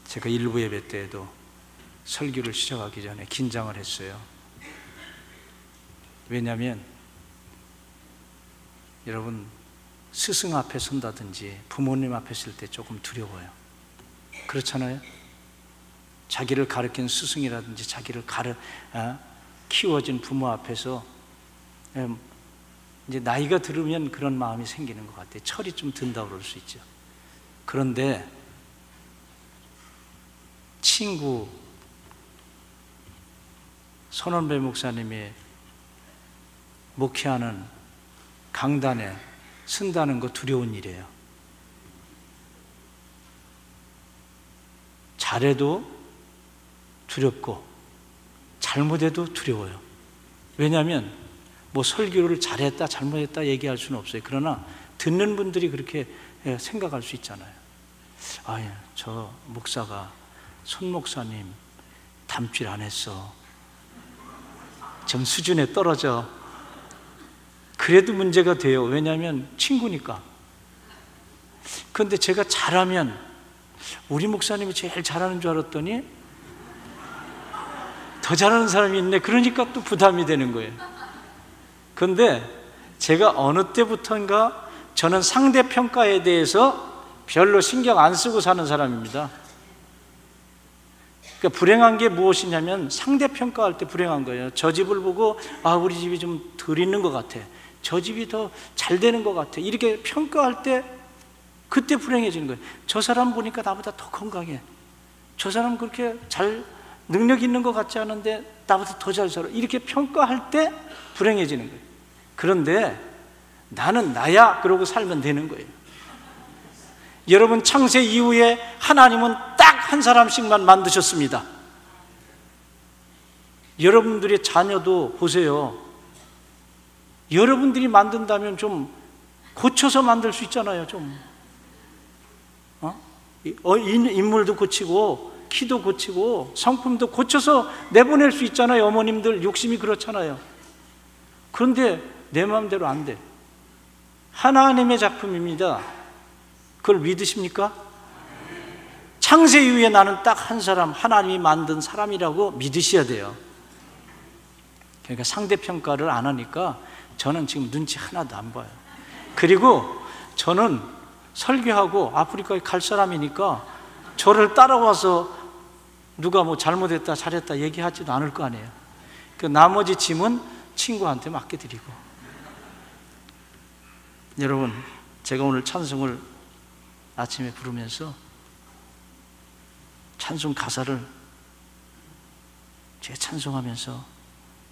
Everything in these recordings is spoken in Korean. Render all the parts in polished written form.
제가 일부 예배 때에도 설교를 시작하기 전에 긴장을 했어요. 왜냐하면 여러분, 스승 앞에 선다든지 부모님 앞에 설 때 조금 두려워요. 그렇잖아요? 자기를 가르친 스승이라든지 자기를 키워준 부모 앞에서 이제 나이가 들으면 그런 마음이 생기는 것 같아요. 철이 좀 든다고 그럴 수 있죠. 그런데 친구 손원배 목사님이 목회하는 강단에 쓴다는 거 두려운 일이에요. 잘해도 두렵고 잘못해도 두려워요. 왜냐하면 뭐 설교를 잘했다 잘못했다 얘기할 수는 없어요. 그러나 듣는 분들이 그렇게 생각할 수 있잖아요. 저 목사가 손 목사님 담질 안 했어, 좀 수준에 떨어져. 그래도 문제가 돼요. 왜냐하면 친구니까. 그런데 제가 잘하면 우리 목사님이 제일 잘하는 줄 알았더니 더 잘하는 사람이 있네. 그러니까 또 부담이 되는 거예요. 그런데 제가 어느 때부터인가 저는 상대평가에 대해서 별로 신경 안 쓰고 사는 사람입니다. 그러니까 불행한 게 무엇이냐면 상대평가할 때 불행한 거예요. 저 집을 보고 우리 집이 좀 덜 있는 것 같아, 저 집이 더 잘 되는 것 같아, 이렇게 평가할 때 그때 불행해지는 거예요. 저 사람 보니까 나보다 더 건강해, 저 사람 그렇게 잘 능력 있는 것 같지 않은데 나보다 더 잘 살아, 이렇게 평가할 때 불행해지는 거예요. 그런데 나는 나야 그러고 살면 되는 거예요. 여러분, 창세 이후에 하나님은 딱 한 사람씩만 만드셨습니다. 여러분들의 자녀도 보세요. 여러분들이 만든다면 좀 고쳐서 만들 수 있잖아요. 좀 인물도 고치고 키도 고치고 성품도 고쳐서 내보낼 수 있잖아요. 어머님들 욕심이 그렇잖아요. 그런데 내 마음대로 안 돼. 하나님의 작품입니다. 그걸 믿으십니까? 창세 이후에 나는 딱 한 사람, 하나님이 만든 사람이라고 믿으셔야 돼요. 그러니까 상대평가를 안 하니까 저는 지금 눈치 하나도 안 봐요. 그리고 저는 설교하고 아프리카에 갈 사람이니까 저를 따라와서 누가 뭐 잘못했다 잘했다 얘기하지도 않을 거 아니에요. 그 나머지 짐은 친구한테 맡겨드리고. 여러분, 제가 오늘 찬송을 아침에 부르면서 찬송 가사를 제가 찬송하면서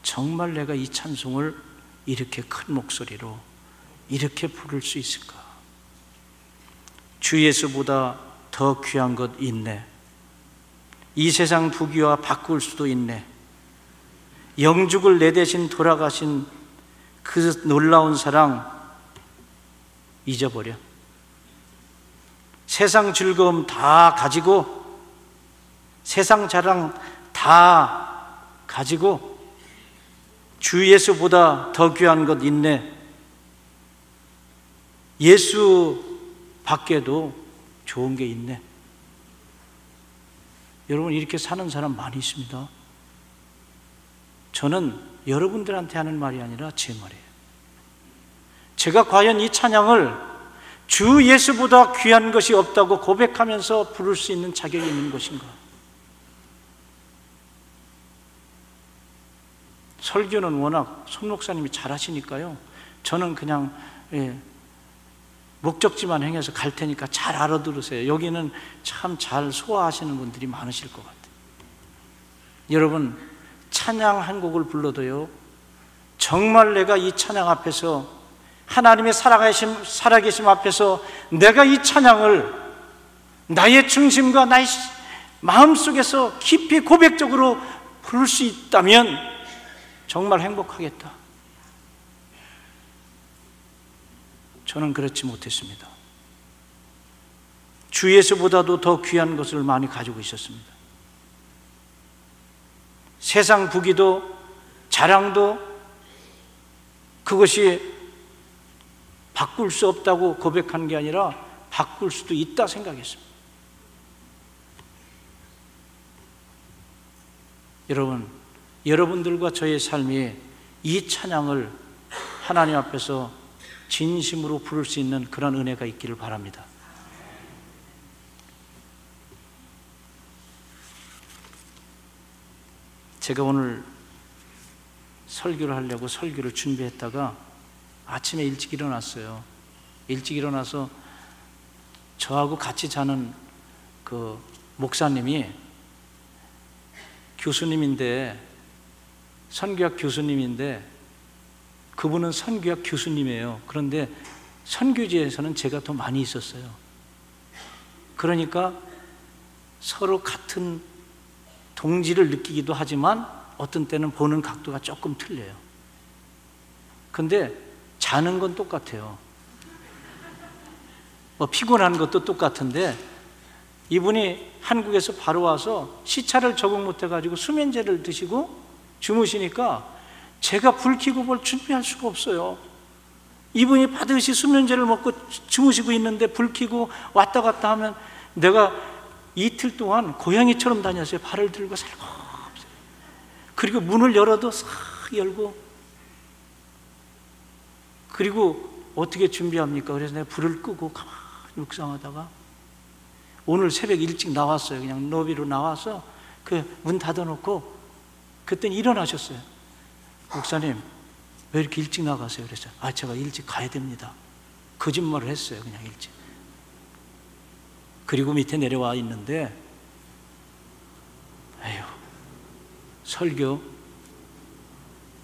정말 내가 이 찬송을 이렇게 큰 목소리로 이렇게 부를 수 있을까? 주 예수보다 더 귀한 것 있네. 이 세상 부귀와 바꿀 수도 있네. 영죽을 내 대신 돌아가신 그 놀라운 사랑 잊어버려. 세상 즐거움 다 가지고, 세상 자랑 다 가지고 주 예수보다 더 귀한 것 있네. 예수 밖에도 좋은 게 있네. 여러분, 이렇게 사는 사람 많이 있습니다. 저는 여러분들한테 하는 말이 아니라 제 말이에요. 제가 과연 이 찬양을 주 예수보다 귀한 것이 없다고 고백하면서 부를 수 있는 자격이 있는 것인가? 설교는 워낙 손 목사님이 잘하시니까요, 저는 그냥 목적지만 행해서 갈 테니까 잘 알아들으세요. 여기는 참 잘 소화하시는 분들이 많으실 것 같아요. 여러분, 찬양 한 곡을 불러도요, 정말 내가 이 찬양 앞에서, 하나님의 살아계심 앞에서 내가 이 찬양을 나의 중심과 나의 마음속에서 깊이 고백적으로 부를 수 있다면 정말 행복하겠다. 저는 그렇지 못했습니다. 주 예수보다도 더 귀한 것을 많이 가지고 있었습니다. 세상 부귀도 자랑도 그것이 바꿀 수 없다고 고백한 게 아니라 바꿀 수도 있다 생각했습니다. 여러분, 여러분들과 저의 삶이 이 찬양을 하나님 앞에서 진심으로 부를 수 있는 그런 은혜가 있기를 바랍니다. 제가 오늘 설교를 하려고 설교를 준비했다가 아침에 일찍 일어났어요. 일찍 일어나서 저하고 같이 자는 그 목사님이 교수님인데, 선교학 교수님인데, 그분은 선교학 교수님이에요. 그런데 선교지에서는 제가 더 많이 있었어요. 그러니까 서로 같은 동지를 느끼기도 하지만 어떤 때는 보는 각도가 조금 틀려요. 근데 자는 건 똑같아요. 뭐 피곤한 것도 똑같은데, 이분이 한국에서 바로 와서 시차를 적응 못해가지고 수면제를 드시고 주무시니까 제가 불 켜고 뭘 준비할 수가 없어요. 이분이 받으시 수면제를 먹고 주무시고 있는데 불 켜고 왔다 갔다 하면 내가 이틀 동안 고양이처럼 다녔어요. 발을 들고 살갑. 그리고 문을 열어도 싹 열고. 그리고 어떻게 준비합니까? 그래서 내가 불을 끄고 가만히 묵상하다가 오늘 새벽 일찍 나왔어요. 그냥 로비로 나와서 그 문 닫아놓고 그때는 일어나셨어요. 목사님, 왜 이렇게 일찍 나가세요? 그래서 제가 일찍 가야 됩니다. 거짓말을 했어요. 그냥 일찍. 그리고 밑에 내려와 있는데, 에휴, 설교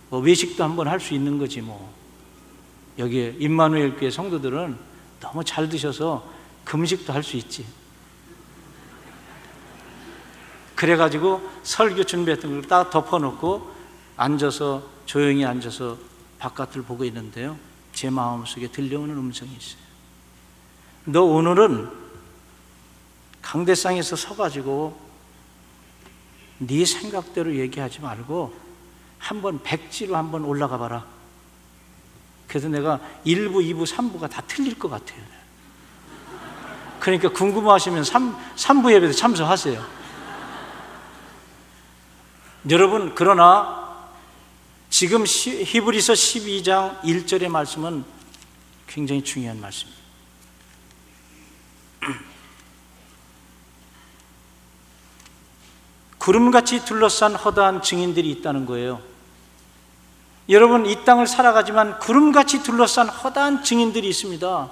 뭐 외식도 한번 할 수 있는 거지 뭐. 여기 임마누엘 교회 성도들은 너무 잘 드셔서 금식도 할 수 있지. 그래가지고 설교 준비했던 걸 딱 덮어놓고 앉아서 조용히 앉아서 바깥을 보고 있는데요, 제 마음속에 들려오는 음성이 있어요. 너 오늘은 강대상에서 서가지고 네 생각대로 얘기하지 말고 한번 백지로 한번 올라가 봐라. 그래서 내가 1부, 2부, 3부가 다 틀릴 것 같아요. 그러니까 궁금하시면 3부 예배도 참석하세요. 여러분, 그러나 지금 히브리서 12장 1절의 말씀은 굉장히 중요한 말씀입니다. 구름같이 둘러싼 허다한 증인들이 있다는 거예요. 여러분, 이 땅을 살아가지만 구름같이 둘러싼 허다한 증인들이 있습니다.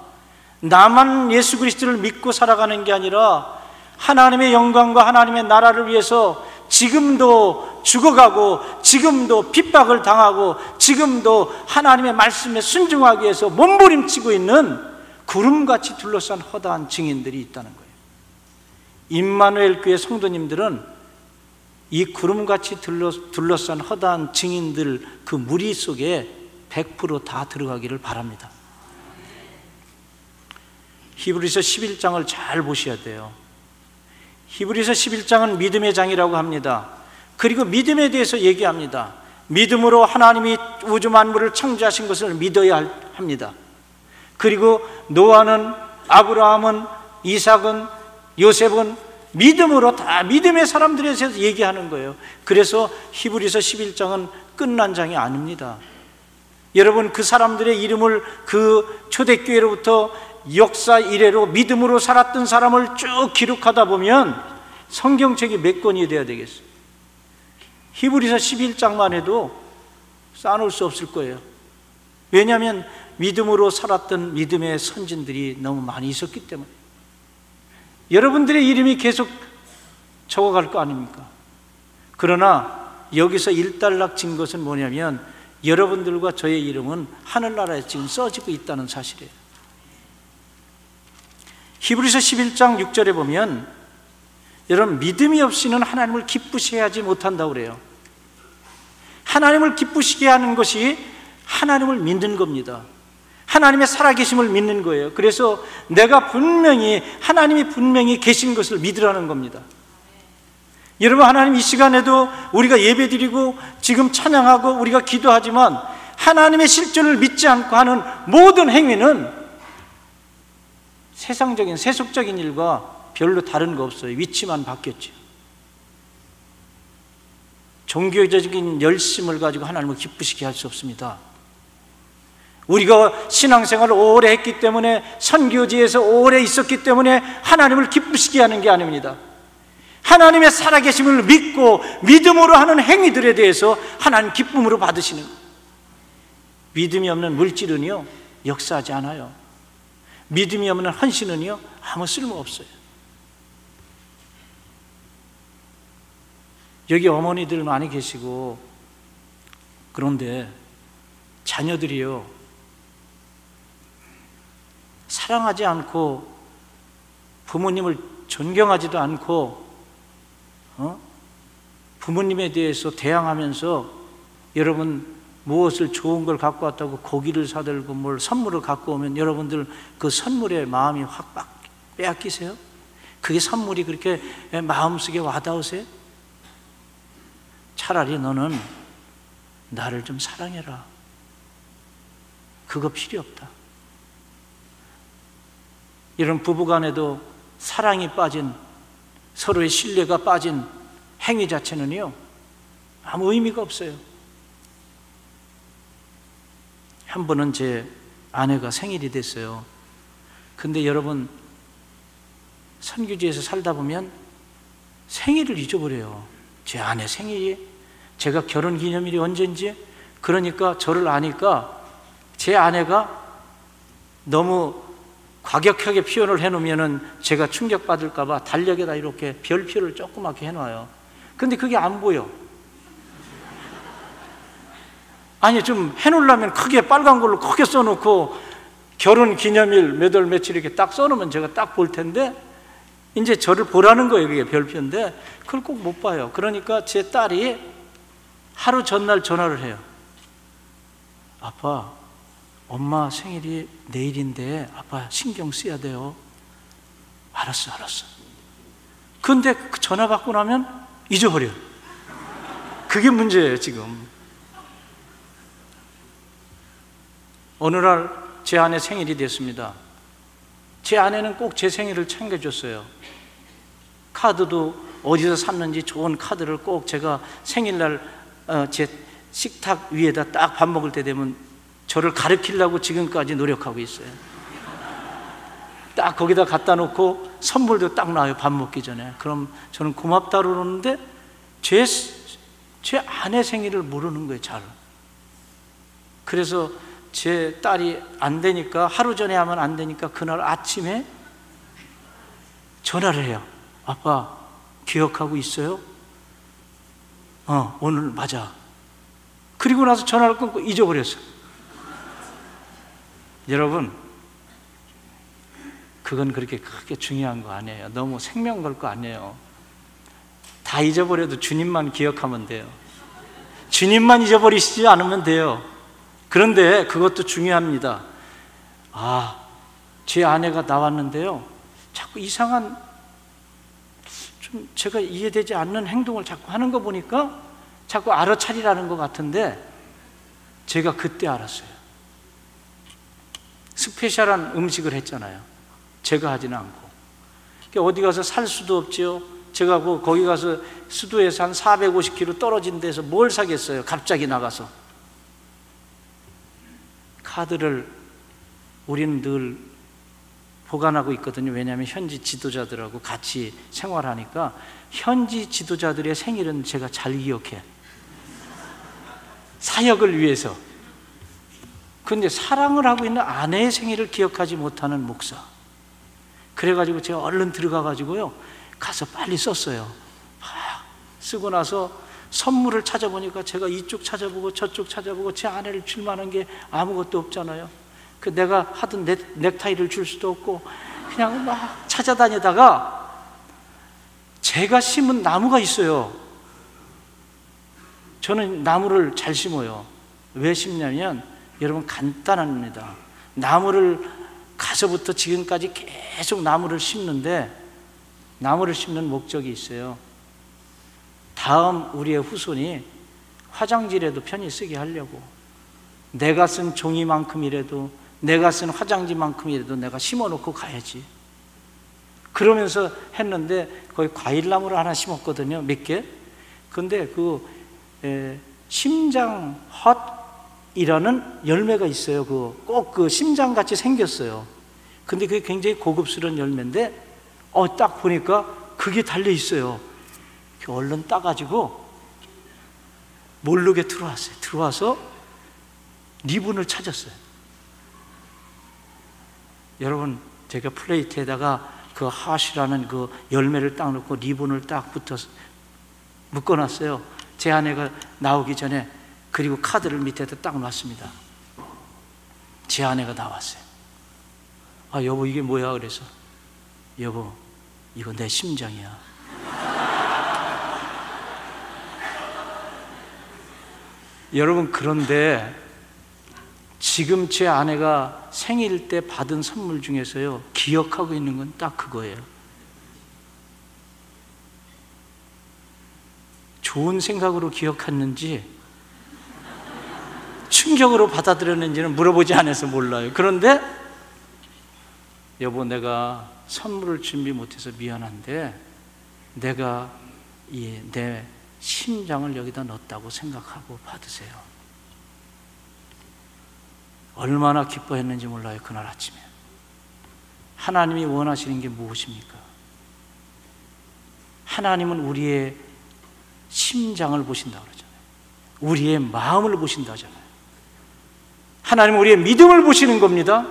나만 예수 그리스도를 믿고 살아가는 게 아니라 하나님의 영광과 하나님의 나라를 위해서 지금도 죽어가고, 지금도 핍박을 당하고, 지금도 하나님의 말씀에 순종하기 위해서 몸부림치고 있는 구름같이 둘러싼 허다한 증인들이 있다는 거예요. 임마누엘 교회 성도님들은 이 구름같이 둘러싼 허다한 증인들 그 무리 속에 100% 다 들어가기를 바랍니다. 히브리서 11장을 잘 보셔야 돼요. 히브리서 11장은 믿음의 장이라고 합니다. 그리고 믿음에 대해서 얘기합니다. 믿음으로 하나님이 우주 만물을 창조하신 것을 믿어야 합니다. 그리고 노아는, 아브라함은, 이삭은, 요셉은 믿음으로 다 믿음의 사람들에 대해서 얘기하는 거예요. 그래서 히브리서 11장은 끝난 장이 아닙니다. 여러분, 그 사람들의 이름을 그 초대교회로부터 역사 이래로 믿음으로 살았던 사람을 쭉 기록하다 보면 성경책이 몇 권이 돼야 되겠어요? 히브리서 11장만 해도 쌓아놓을 수 없을 거예요. 왜냐하면 믿음으로 살았던 믿음의 선진들이 너무 많이 있었기 때문에. 여러분들의 이름이 계속 적어갈 거 아닙니까? 그러나 여기서 일단락진 것은 뭐냐면 여러분들과 저의 이름은 하늘나라에 지금 써지고 있다는 사실이에요. 히브리서 11장 6절에 보면 여러분, 믿음이 없이는 하나님을 기쁘시게 하지 못한다고 그래요. 하나님을 기쁘시게 하는 것이 하나님을 믿는 겁니다. 하나님의 살아계심을 믿는 거예요. 그래서 내가 분명히, 하나님이 분명히 계신 것을 믿으라는 겁니다. 여러분, 하나님 이 시간에도 우리가 예배드리고 지금 찬양하고 우리가 기도하지만 하나님의 실존을 믿지 않고 하는 모든 행위는 세상적인, 세속적인 일과 별로 다른 거 없어요. 위치만 바뀌었죠. 종교적인 열심을 가지고 하나님을 기쁘시게 할 수 없습니다. 우리가 신앙생활을 오래 했기 때문에, 선교지에서 오래 있었기 때문에 하나님을 기쁘시게 하는 게 아닙니다. 하나님의 살아계심을 믿고 믿음으로 하는 행위들에 대해서 하나님 기쁨으로 받으시는 거예요. 믿음이 없는 물질은요 역사하지 않아요. 믿음이 없는 헌신은요 아무 쓸모없어요. 여기 어머니들 많이 계시고, 그런데 자녀들이요 사랑하지 않고 부모님을 존경하지도 않고 부모님에 대해서 대항하면서, 여러분 무엇을 좋은 걸 갖고 왔다고 고기를 사들고 뭘 선물을 갖고 오면 여러분들 그 선물에 마음이 확 빼앗기세요? 그게 선물이 그렇게 마음속에 와닿으세요? 차라리 너는 나를 좀 사랑해라. 그거 필요 없다. 이런 부부간에도 사랑이 빠진, 서로의 신뢰가 빠진 행위 자체는요 아무 의미가 없어요. 한 번은 제 아내가 생일이 됐어요. 근데 여러분, 선교지에서 살다 보면 생일을 잊어버려요. 제 아내 생일이, 제가 결혼 기념일이 언제인지. 그러니까 저를 아니까 제 아내가 너무 과격하게 표현을 해놓으면 제가 충격받을까 봐 달력에다 이렇게 별표를 조그맣게 해놔요. 근데 그게 안 보여. 아니, 좀 해놓으려면 크게 빨간 걸로 크게 써놓고 결혼 기념일 몇 월 며칠 이렇게 딱 써놓으면 제가 딱 볼 텐데, 이제 저를 보라는 거예요. 그게 별표인데 그걸 꼭 못 봐요. 그러니까 제 딸이 하루 전날 전화를 해요. 아빠, 엄마 생일이 내일인데 아빠 신경 써야 돼요. 알았어. 근데 그 전화 받고 나면 잊어버려요. 그게 문제예요 지금. 어느 날 제 아내 생일이 됐습니다. 제 아내는 꼭 제 생일을 챙겨줬어요. 카드도 어디서 샀는지 좋은 카드를 꼭 제가 생일날 제 식탁 위에다 딱 밥 먹을 때 되면 저를 가르치려고 지금까지 노력하고 있어요. 딱 거기다 갖다 놓고 선물도 딱 나와요, 밥 먹기 전에. 그럼 저는 고맙다 그러는데 제 아내 생일을 모르는 거예요, 잘. 그래서 제 딸이 안 되니까, 하루 전에 하면 안 되니까 그날 아침에 전화를 해요. 아빠 기억하고 있어요? 오늘 맞아. 그리고 나서 전화를 끊고 잊어버렸어요. 여러분, 그건 그렇게 크게 중요한 거 아니에요. 너무 생명 걸 거 아니에요. 다 잊어버려도 주님만 기억하면 돼요. 주님만 잊어버리시지 않으면 돼요. 그런데 그것도 중요합니다. 제 아내가 나왔는데요 자꾸 이상한, 좀 제가 이해되지 않는 행동을 자꾸 하는 거 보니까 자꾸 알아차리라는 것 같은데, 제가 그때 알았어요. 스페셜한 음식을 했잖아요. 제가 하지는 않고. 어디 가서 살 수도 없지요. 제가 거기 가서 수도에서 한 450km 떨어진 데서 뭘 사겠어요, 갑자기 나가서. 카드를 우리는 늘 보관하고 있거든요. 왜냐하면 현지 지도자들하고 같이 생활하니까 현지 지도자들의 생일은 제가 잘 기억해. 사역을 위해서. 그런데 사랑을 하고 있는 아내의 생일을 기억하지 못하는 목사. 그래가지고 제가 얼른 들어가가지고요 가서 빨리 썼어요. 쓰고 나서 선물을 찾아보니까 제가 이쪽 찾아보고 저쪽 찾아보고 제 아내를 줄 만한 게 아무것도 없잖아요. 내가 하던 넥타이를 줄 수도 없고 그냥 막 찾아다니다가 제가 심은 나무가 있어요. 저는 나무를 잘 심어요. 왜 심냐면 여러분 간단합니다. 나무를 가서부터 지금까지 계속 나무를 심는데, 나무를 심는 목적이 있어요. 다음 우리의 후손이 화장지라도 편히 쓰게 하려고. 내가 쓴 종이만큼이라도, 내가 쓴 화장지만큼이라도 내가 심어놓고 가야지. 그러면서 했는데 거기 과일나무를 하나 심었거든요, 몇 개. 근데 심장 헛이라는 열매가 있어요. 꼭 그 심장같이 생겼어요. 근데 그게 굉장히 고급스러운 열매인데 딱 보니까 그게 달려 있어요. 얼른 따가지고 모르게 들어왔어요. 들어와서 리본을 찾았어요. 여러분, 제가 플레이트에다가 그 핫이라는 그 열매를 딱 넣고 리본을 딱 붙어서 묶어놨어요. 제 아내가 나오기 전에. 그리고 카드를 밑에다 딱 놨습니다. 제 아내가 나왔어요. 여보, 이게 뭐야? 그래서 여보, 이거 내 심장이야. 여러분, 그런데 지금 제 아내가 생일 때 받은 선물 중에서요, 기억하고 있는 건 딱 그거예요. 좋은 생각으로 기억했는지 충격으로 받아들였는지는 물어보지 않아서 몰라요. 그런데 여보, 내가 선물을 준비 못해서 미안한데 내가 내 심장을 여기다 넣었다고 생각하고 받으세요. 얼마나 기뻐했는지 몰라요. 그날 아침에. 하나님이 원하시는 게 무엇입니까? 하나님은 우리의 심장을 보신다고 그러잖아요. 우리의 마음을 보신다잖아요. 하나님은 우리의 믿음을 보시는 겁니다.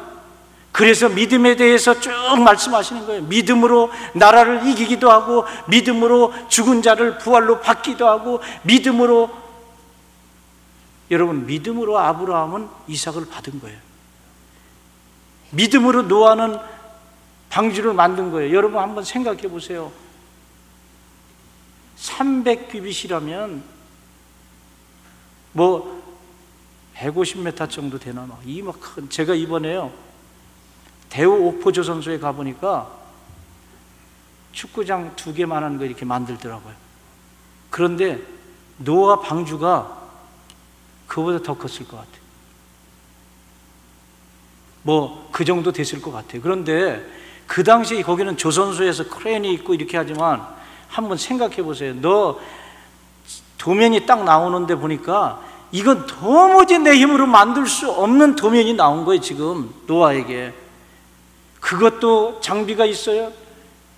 그래서 믿음에 대해서 쭉 말씀하시는 거예요. 믿음으로 나라를 이기기도 하고, 믿음으로 죽은 자를 부활로 받기도 하고, 믿음으로, 여러분, 믿음으로 아브라함은 이삭을 받은 거예요. 믿음으로 노아는 방주를 만든 거예요. 여러분 한번 생각해 보세요. 300규빗이라면 150m 정도 되나? 제가 이번에요, 대우 옥포조선소에 가보니까 축구장 2개만한 거 이렇게 만들더라고요. 그런데 노아 방주가 그보다 더 컸을 것 같아요. 그 정도 됐을 것 같아요. 그런데 그 당시에 거기는 조선소에서 크레인이 있고 이렇게 하지만 한번 생각해 보세요. 도면이 딱 나오는데 보니까 이건 도무지 내 힘으로 만들 수 없는 도면이 나온 거예요. 지금 노아에게. 그것도 장비가 있어요.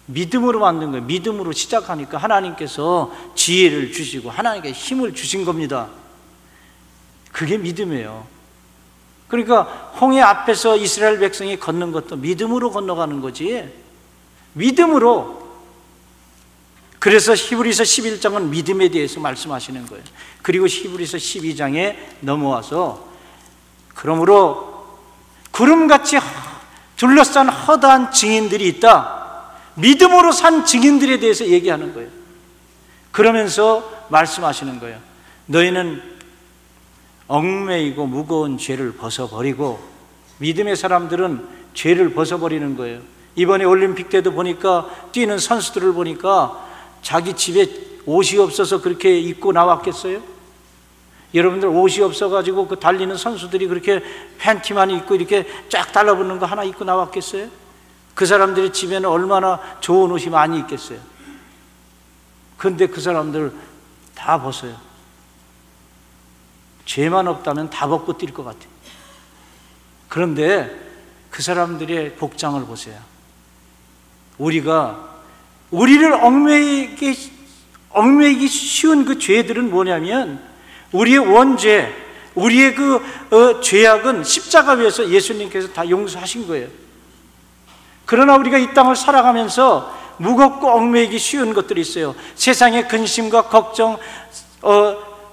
믿음으로 만든 거예요. 믿음으로 시작하니까 하나님께서 지혜를 주시고 하나님께 힘을 주신 겁니다. 그게 믿음이에요. 그러니까 홍해 앞에서 이스라엘 백성이 걷는 것도 믿음으로 건너가는 거지. 믿음으로. 그래서 히브리서 11장은 믿음에 대해서 말씀하시는 거예요. 그리고 히브리서 12장에 넘어와서 그러므로 구름같이 둘러싼 허다한 증인들이 있다. 믿음으로 산 증인들에 대해서 얘기하는 거예요. 그러면서 말씀하시는 거예요. 너희는 얽매이고 무거운 죄를 벗어버리고, 믿음의 사람들은 죄를 벗어버리는 거예요. 이번에 올림픽 때도 보니까 뛰는 선수들을 보니까 자기 집에 옷이 없어서 그렇게 입고 나왔겠어요? 여러분들 옷이 없어가지고 그 달리는 선수들이 그렇게 팬티만 입고 이렇게 쫙 달라붙는 거 하나 입고 나왔겠어요? 그 사람들이 집에는 얼마나 좋은 옷이 많이 있겠어요? 근데 그 사람들 다 벗어요. 죄만 없다면 다 벗고 뛸 것 같아요. 그런데 그 사람들의 복장을 보세요. 우리를 얽매이기 쉬운 그 죄들은 뭐냐면, 우리의 원죄, 우리의 죄악은 십자가 위에서 예수님께서 다 용서하신 거예요. 그러나 우리가 이 땅을 살아가면서 무겁고 얽매이기 쉬운 것들이 있어요. 세상의 근심과 걱정,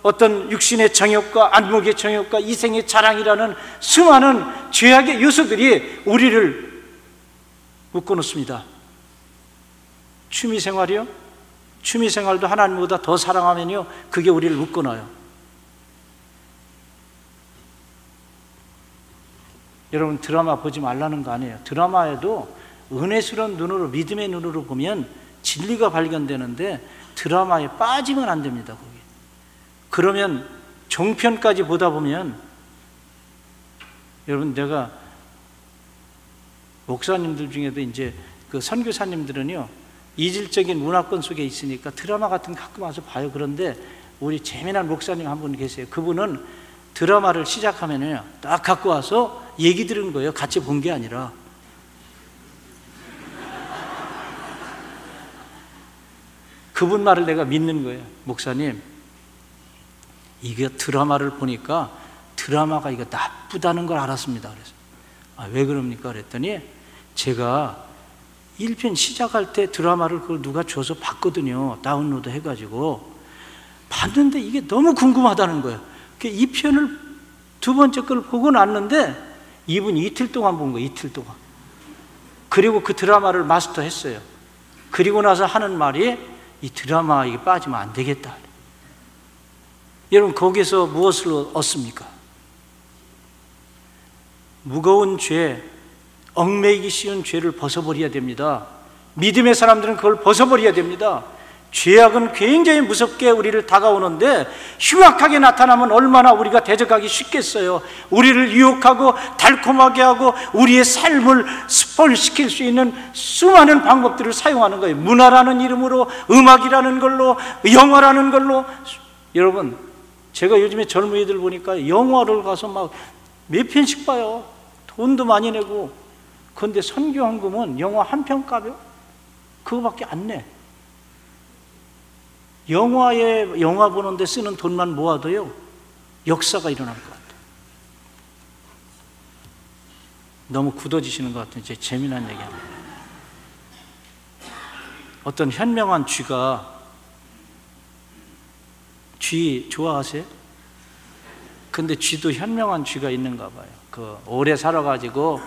어떤 육신의 정욕과 안목의 정욕과 이생의 자랑이라는 수많은 죄악의 요소들이 우리를 묶어놓습니다. 취미생활이요? 취미생활도 하나님보다 더 사랑하면요, 그게 우리를 묶어놔요. 여러분, 드라마 보지 말라는 거 아니에요. 드라마에도 은혜스러운 눈으로, 믿음의 눈으로 보면 진리가 발견되는데 드라마에 빠지면 안 됩니다. 거기. 그러면 종편까지 보다 보면, 여러분, 내가 목사님들 중에도 이제 그 선교사님들은요, 이질적인 문화권 속에 있으니까 드라마 같은 거 가끔 와서 봐요. 그런데 우리 재미난 목사님 한 분 계세요. 그분은 드라마를 시작하면요, 딱 갖고 와서 얘기 들은 거예요. 같이 본 게 아니라. 그분 말을 내가 믿는 거예요. 목사님, 이게 드라마를 보니까 드라마가 이거 나쁘다는 걸 알았습니다. 그래서 왜 그럽니까? 그랬더니 제가 1편 시작할 때 드라마를 그걸 누가 줘서 봤거든요. 다운로드 해가지고 봤는데 이게 너무 궁금하다는 거예요. 2편을 두 번째 걸 보고 났는데 이분이 이틀 동안 본 거예요. 이틀 동안. 그리고 그 드라마를 마스터했어요. 그리고 나서 하는 말이 이 드라마 이게 빠지면 안 되겠다. 여러분, 거기서 무엇을 얻습니까? 무거운 죄, 얽매이기 쉬운 죄를 벗어버려야 됩니다. 믿음의 사람들은 그걸 벗어버려야 됩니다. 죄악은 굉장히 무섭게 우리를 다가오는데 흉악하게 나타나면 얼마나 우리가 대적하기 쉽겠어요. 우리를 유혹하고 달콤하게 하고 우리의 삶을 스포일시킬 수 있는 수많은 방법들을 사용하는 거예요. 문화라는 이름으로, 음악이라는 걸로, 영화라는 걸로. 여러분, 제가 요즘에 젊은이들 보니까 영화를 가서 막 몇 편씩 봐요. 돈도 많이 내고. 그런데 선교헌금은 영화 한 편 값이요? 그거밖에 안 내. 영화 보는데 쓰는 돈만 모아도요, 역사가 일어날 것 같아요. 너무 굳어지시는 것 같아요. 제 재미난 얘기합니다. 어떤 현명한 쥐 좋아하세요? 근데 쥐도 현명한 쥐가 있는가 봐요. 오래 살아가지고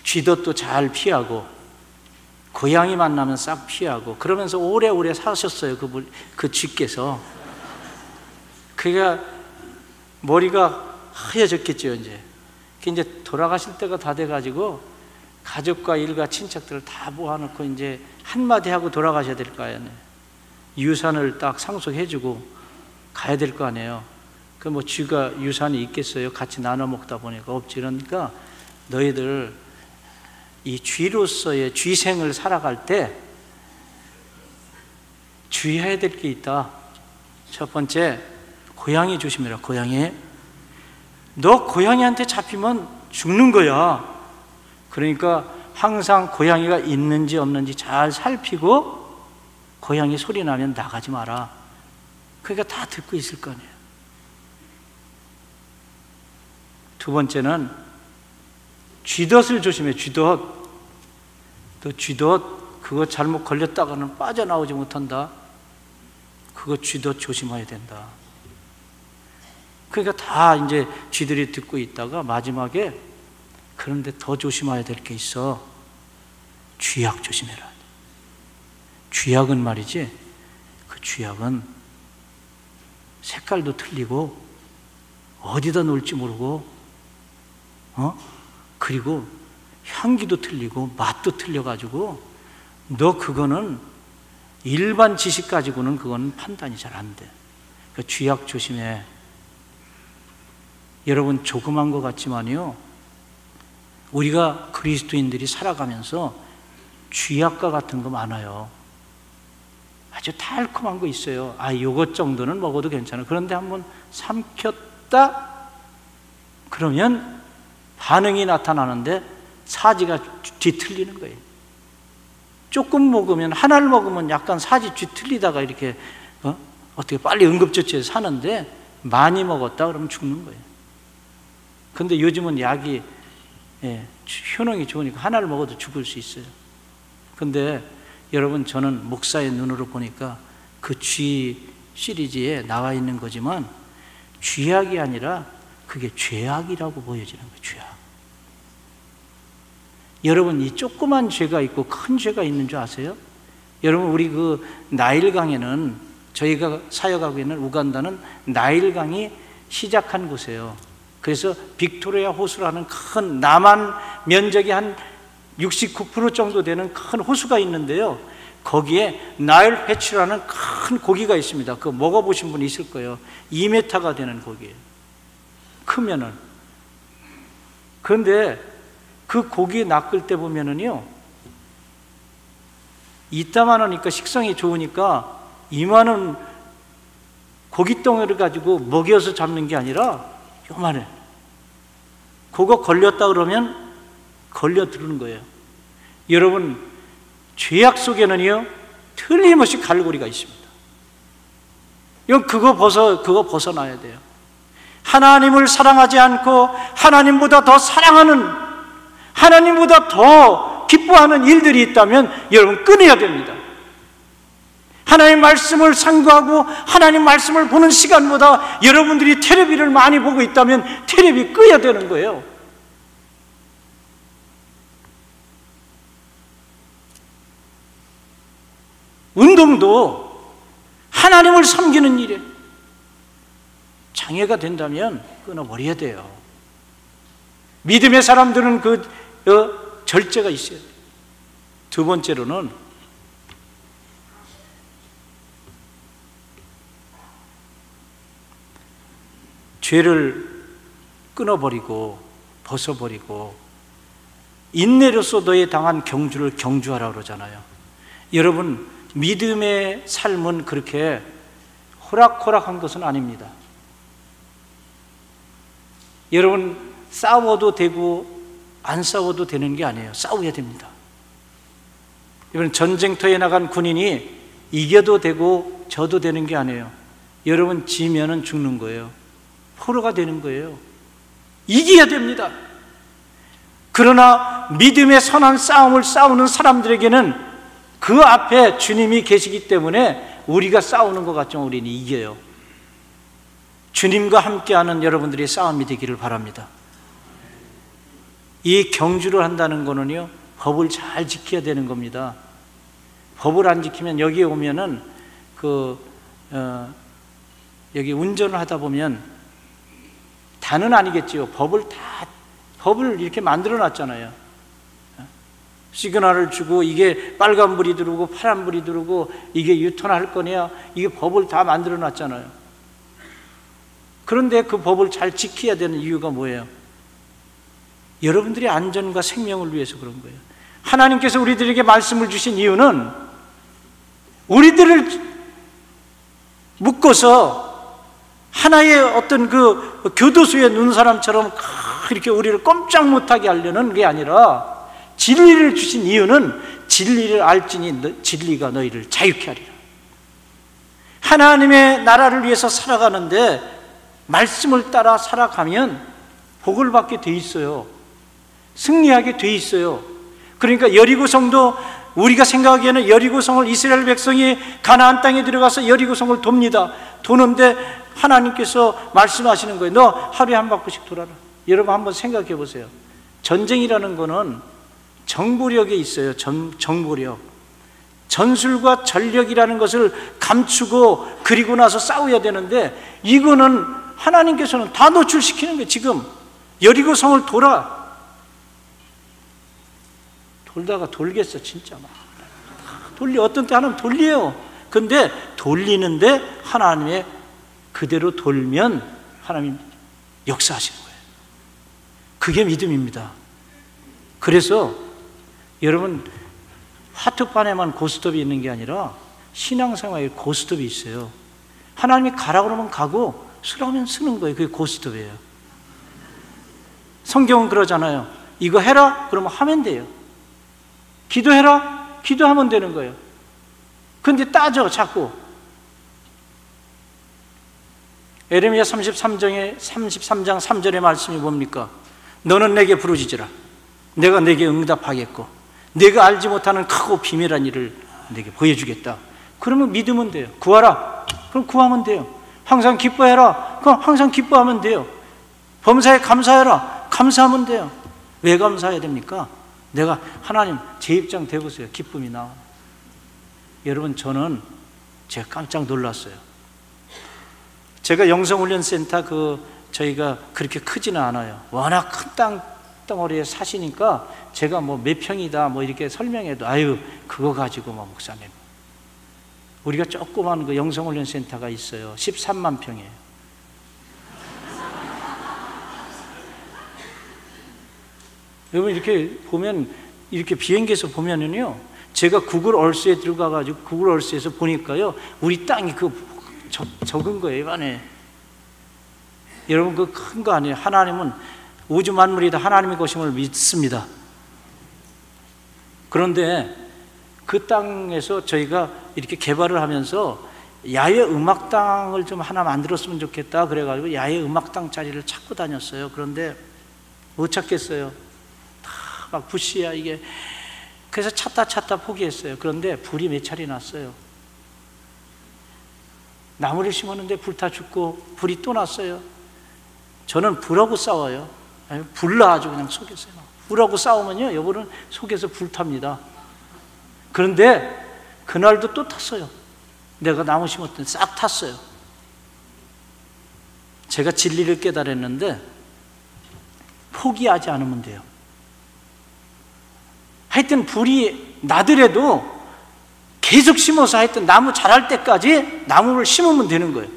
쥐도 잘 피하고 고양이 만나면 싹 피하고 그러면서 오래오래 사셨어요. 그 쥐께서. 그가 머리가 하얘졌겠죠. 이제 돌아가실 때가 다 돼가지고 가족과 일가 친척들을 다 모아놓고 이제 한마디 하고 돌아가셔야 될 거 아니에요. 유산을 딱 상속해주고 가야 될 거 아니에요. 쥐가 유산이 있겠어요? 같이 나눠 먹다 보니까 없지. 그러니까 너희들 이 쥐로서의 쥐생을 살아갈 때 주의해야 될 게 있다. 첫 번째, 고양이 조심해라. 고양이. 너 고양이한테 잡히면 죽는 거야. 그러니까 항상 고양이가 있는지 없는지 잘 살피고 고양이 소리 나면 나가지 마라. 그러니까 다 듣고 있을 거 아니에요. 두 번째는 쥐덫을 조심해. 쥐덫. 너 쥐덫 그거 잘못 걸렸다가는 빠져나오지 못한다. 그거 쥐덫 조심해야 된다. 그러니까 다 이제 쥐들이 듣고 있다가 마지막에 그런데 더 조심해야 될 게 있어. 쥐약 조심해라. 쥐약은 말이지, 그 쥐약은 색깔도 틀리고 어디다 놓을지 모르고 그리고 향기도 틀리고 맛도 틀려가지고 너 그거는 일반 지식 가지고는 그건 판단이 잘 안 돼. 그 쥐약 조심해. 여러분, 조그만 것 같지만요, 우리가 그리스도인들이 살아가면서 쥐약과 같은 거 많아요. 아주 달콤한 거 있어요. 요것 정도는 먹어도 괜찮아. 그런데 한번 삼켰다? 그러면 반응이 나타나는데 사지가 뒤틀리는 거예요. 조금 먹으면, 하나를 먹으면 약간 사지 뒤틀리다가 이렇게 어떻게 빨리 응급조치해서 사는데 많이 먹었다 그러면 죽는 거예요. 근데 요즘은 약이 효능이 좋으니까 하나를 먹어도 죽을 수 있어요. 근데 여러분, 저는 목사의 눈으로 보니까 그 쥐 시리즈에 나와 있는 거지만 쥐약이 아니라 그게 죄악이라고 보여지는 거예요. 죄악. 여러분, 이 조그만 죄가 있고 큰 죄가 있는 줄 아세요? 여러분, 우리 그 나일강에는, 저희가 사역하고 있는 우간다는 나일강이 시작한 곳이에요. 그래서 빅토리아 호수라는 큰, 남한 면적이 한 69% 정도 되는 큰 호수가 있는데요, 거기에 나일 패치라는 큰 고기가 있습니다. 그거 먹어보신 분 있을 거예요. 2m가 되는 고기예요. 크면은. 그런데 그 고기 낚을 때 보면은요, 이따만 하니까 식성이 좋으니까 이만한 고깃덩어리를 가지고 먹여서 잡는 게 아니라 요만해. 그거 걸렸다 그러면 걸려들는 거예요. 여러분, 죄악 속에는요 틀림없이 갈고리가 있습니다. 그거 벗어나야 돼요. 하나님을 사랑하지 않고 하나님보다 더 사랑하는, 하나님보다 더 기뻐하는 일들이 있다면 여러분 끊어야 됩니다. 하나님 말씀을 상고하고 하나님 말씀을 보는 시간보다 여러분들이 텔레비를 많이 보고 있다면 텔레비 끄야 되는 거예요. 운동도 하나님을 섬기는 일에 장애가 된다면 끊어버려야 돼요. 믿음의 사람들은 절제가 있어야 돼요. 두 번째로는 죄를 끊어버리고 벗어버리고 인내로서 너에 당한 경주를 경주하라 그러잖아요. 여러분, 믿음의 삶은 그렇게 호락호락한 것은 아닙니다. 여러분, 싸워도 되고 안 싸워도 되는 게 아니에요. 싸워야 됩니다. 여러분, 전쟁터에 나간 군인이 이겨도 되고 져도 되는 게 아니에요. 여러분, 지면은 죽는 거예요. 포로가 되는 거예요. 이겨야 됩니다. 그러나 믿음의 선한 싸움을 싸우는 사람들에게는 그 앞에 주님이 계시기 때문에 우리가 싸우는 것 같지만 우리는 이겨요. 주님과 함께하는 여러분들의 싸움이 되기를 바랍니다. 이 경주를 한다는 거는요, 법을 잘 지켜야 되는 겁니다. 법을 안 지키면 여기에 오면은 여기 운전을 하다 보면 다는 아니겠지요. 법을 이렇게 만들어 놨잖아요. 시그널을 주고 이게 빨간불이 들어오고 파란불이 들어오고 이게 유턴할 거냐, 이게 법을 다 만들어 놨잖아요. 그런데 그 법을 잘 지켜야 되는 이유가 뭐예요? 여러분들의 안전과 생명을 위해서 그런 거예요. 하나님께서 우리들에게 말씀을 주신 이유는 우리들을 묶어서 하나의 어떤 그 교도소에 누운 사람처럼 이렇게 우리를 꼼짝 못하게 하려는 게 아니라, 진리를 주신 이유는 진리를 알지니 진리가 너희를 자유케 하리라. 하나님의 나라를 위해서 살아가는데 말씀을 따라 살아가면 복을 받게 돼 있어요. 승리하게 돼 있어요. 그러니까 여리고성도 우리가 생각하기에는 여리고성을 이스라엘 백성이 가나안 땅에 들어가서 여리고성을 돕니다. 도는데 하나님께서 말씀하시는 거예요. 너 하루에 한 바퀴씩 돌아라. 여러분 한번 생각해 보세요. 전쟁이라는 거는 정보력에 있어요. 정보력. 전술과 전력이라는 것을 감추고 그리고 나서 싸워야 되는데, 이거는 하나님께서는 다 노출시키는 거예요. 지금 여리고성을 돌다가 돌겠어. 진짜 막 어떤 때 하나님 돌려요. 근데 돌리는데 하나님의 그대로 돌면 하나님 역사하시는 거예요. 그게 믿음입니다. 그래서 여러분, 하트판에만 고스톱이 있는 게 아니라 신앙생활에 고스톱이 있어요. 하나님이 가라 그러면 가고 쓰라면 쓰는 거예요. 그게 고스톱이에요. 성경은 그러잖아요. 이거 해라 그러면 하면 돼요. 기도해라 기도하면 되는 거예요. 근데 따져 자꾸. 에레미야 33장 3절의 말씀이 뭡니까? 너는 내게 부르짖으라. 내가 내게 응답하겠고 내가 알지 못하는 크고 비밀한 일을 내게 보여주겠다. 그러면 믿으면 돼요. 구하라. 그럼 구하면 돼요. 항상 기뻐해라. 그럼 항상 기뻐하면 돼요. 범사에 감사해라. 감사하면 돼요. 왜 감사해야 됩니까? 내가 하나님 제 입장 대보세요. 기쁨이 나와. 여러분, 제가 깜짝 놀랐어요. 제가 영성훈련센터 저희가 그렇게 크지는 않아요. 워낙 큰 땅덩어리에 사시니까 제가 뭐 몇 평이다 뭐 이렇게 설명해도 아유 그거 가지고 뭐 목사님, 우리가 조그만 그 영성훈련센터가 있어요. 13만 평이에요. 여러분 이렇게 보면, 이렇게 비행기에서 보면은요, 제가 구글 얼스에 들어가가지고 구글 얼스에서 보니까요, 우리 땅이 적은 거예요, 안에. 여러분, 그 큰 거 아니에요. 하나님은 우주 만물이 다 하나님의 것임을 믿습니다. 그런데 그 땅에서 저희가 이렇게 개발을 하면서 야외 음악당을 좀 하나 만들었으면 좋겠다 그래가지고 야외 음악당 자리를 찾고 다녔어요. 그런데 못 찾겠어요. 다 막 부시야 이게. 그래서 찾다 포기했어요. 그런데 불이 몇 차례 났어요. 나무를 심었는데 불타 죽고 불이 또 났어요. 저는 불하고 싸워요. 불나 아주 그냥 속에서. 불하고 싸우면요, 여보는 속에서 불탑니다. 그런데 그날도 또 탔어요. 내가 나무 심었더니 싹 탔어요. 제가 진리를 깨달았는데 포기하지 않으면 돼요. 하여튼 불이 나더라도 계속 심어서 하여튼 나무 자랄 때까지 나무를 심으면 되는 거예요.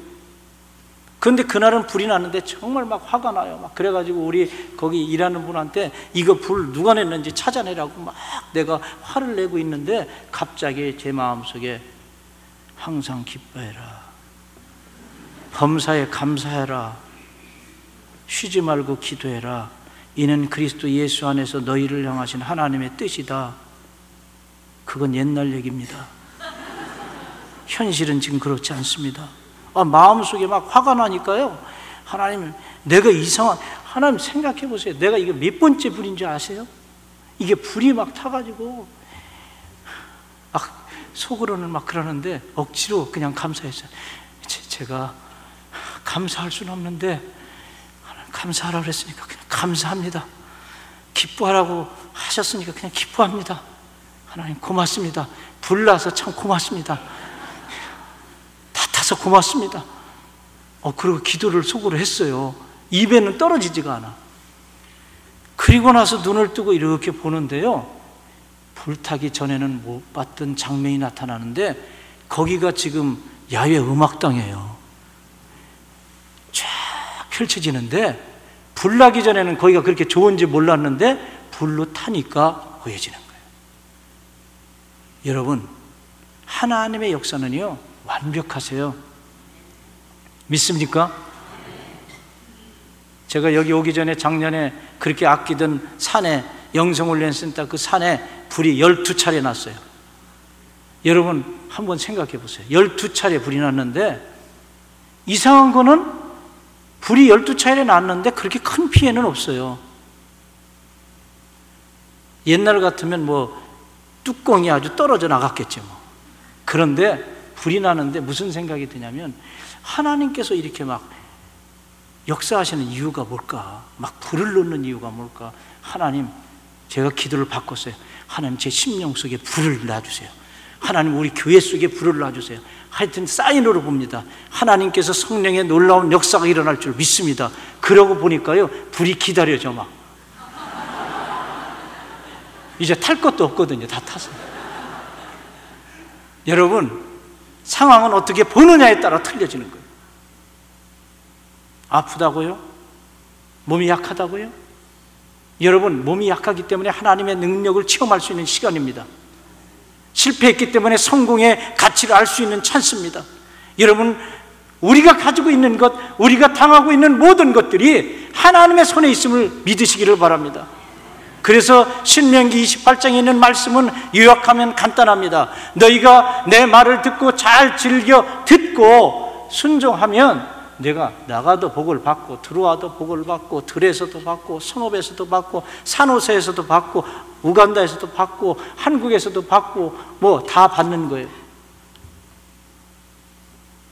그런데 그날은 불이 났는데 정말 막 화가 나요. 막 그래가지고 우리 거기 일하는 분한테 이거 불 누가 냈는지 찾아내라고 막 내가 화를 내고 있는데 갑자기 제 마음속에 항상 기뻐해라, 범사에 감사해라, 쉬지 말고 기도해라, 이는 그리스도 예수 안에서 너희를 향하신 하나님의 뜻이다. 그건 옛날 얘기입니다. 현실은 지금 그렇지 않습니다. 마음속에 막 화가 나니까요, 하나님, 내가 이상한, 하나님 생각해 보세요. 내가 이게 몇 번째 불인 줄 아세요? 이게 불이 막 타가지고 막 속으로는 막 그러는데 억지로 그냥 감사했어요. 제가 감사할 수는 없는데 감사하라고 그랬으니까 그냥 감사합니다. 기뻐하라고 하셨으니까 그냥 기뻐합니다. 하나님 고맙습니다. 불나서 참 고맙습니다. 다 타서 고맙습니다. 그리고 기도를 속으로 했어요. 입에는 떨어지지가 않아. 그리고 나서 눈을 뜨고 이렇게 보는데요, 불타기 전에는 못 봤던 장면이 나타나는데 거기가 지금 야외 음악당이에요. 쫙 펼쳐지는데 불나기 전에는 거기가 그렇게 좋은지 몰랐는데 불로 타니까 보여지는 거예요. 여러분, 하나님의 역사는요 완벽하세요. 믿습니까? 제가 여기 오기 전에 작년에 그렇게 아끼던 산에, 영성훈련센터 그 산에 불이 12차례 났어요. 여러분 한번 생각해 보세요. 12차례 불이 났는데 이상한 거는 불이 12차례 났는데 그렇게 큰 피해는 없어요. 옛날 같으면 뭐 뚜껑이 아주 떨어져 나갔겠죠 뭐. 그런데 불이 나는데 무슨 생각이 드냐면 하나님께서 이렇게 막 역사하시는 이유가 뭘까? 막 불을 놓는 이유가 뭘까? 하나님, 제가 기도를 바꿨어요. 하나님, 제 심령 속에 불을 놔주세요. 하나님, 우리 교회 속에 불을 놔주세요. 하여튼 사인으로 봅니다. 하나님께서 성령의 놀라운 역사가 일어날 줄 믿습니다. 그러고 보니까요, 불이 기다려져 막. 이제 탈 것도 없거든요. 다 타서. 여러분, 상황은 어떻게 보느냐에 따라 틀려지는 거예요. 아프다고요? 몸이 약하다고요? 여러분, 몸이 약하기 때문에 하나님의 능력을 체험할 수 있는 시간입니다. 실패했기 때문에 성공의 가치를 알 수 있는 찬스입니다. 여러분, 우리가 가지고 있는 것, 우리가 당하고 있는 모든 것들이 하나님의 손에 있음을 믿으시기를 바랍니다. 그래서 신명기 28장에 있는 말씀은 요약하면 간단합니다. 너희가 내 말을 듣고 잘 즐겨 듣고 순종하면 내가 나가도 복을 받고 들어와도 복을 받고 들에서도 받고 성읍에서도 받고 산호세에서도 받고 우간다에서도 받고 한국에서도 받고 뭐 다 받는 거예요.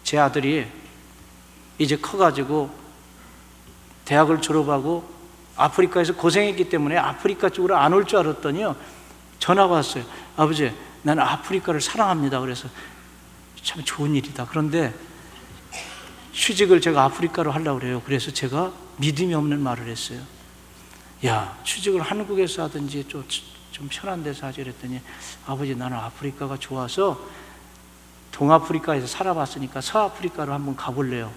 제 아들이 이제 커가지고 대학을 졸업하고 아프리카에서 고생했기 때문에 아프리카 쪽으로 안 올 줄 알았더니요, 전화가 왔어요. 아버지, 나는 아프리카를 사랑합니다. 그래서 참 좋은 일이다. 그런데 취직을 제가 아프리카로 하려고 그래요. 그래서 제가 믿음이 없는 말을 했어요. 야, 취직을 한국에서 하든지 좀 편한 데서 하지 그랬더니, 아버지, 나는 아프리카가 좋아서 동아프리카에서 살아봤으니까 서아프리카로 한번 가볼래요.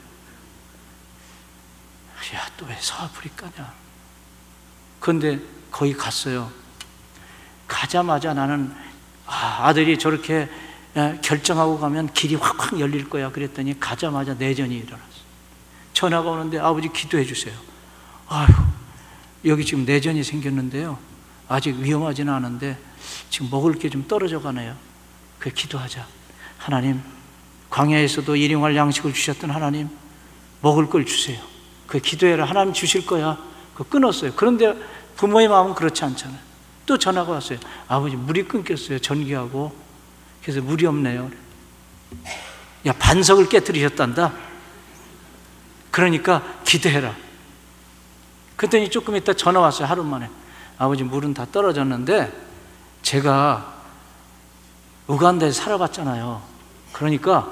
야, 또 왜 서아프리카냐. 그런데 거기 갔어요. 가자마자 나는 아들이 저렇게 결정하고 가면 길이 확확 열릴 거야. 그랬더니 가자마자 내전이 일어났어요. 전화가 오는데 아버지 기도해 주세요. 아유, 여기 지금 내전이 생겼는데요. 아직 위험하지는 않은데 지금 먹을 게 좀 떨어져 가네요. 그래, 기도하자. 하나님, 광야에서도 일용할 양식을 주셨던 하나님, 먹을 걸 주세요. 그 기도해라. 하나님 주실 거야. 그 끊었어요. 그런데 부모의 마음은 그렇지 않잖아요. 또 전화가 왔어요. 아버지, 물이 끊겼어요. 전기하고. 그래서 물이 없네요. 야, 반석을 깨뜨리셨단다. 그러니까 기도해라. 그랬더니 조금 있다 전화 왔어요. 하루 만에. 아버지, 물은 다 떨어졌는데 제가 우간다에 살아봤잖아요. 그러니까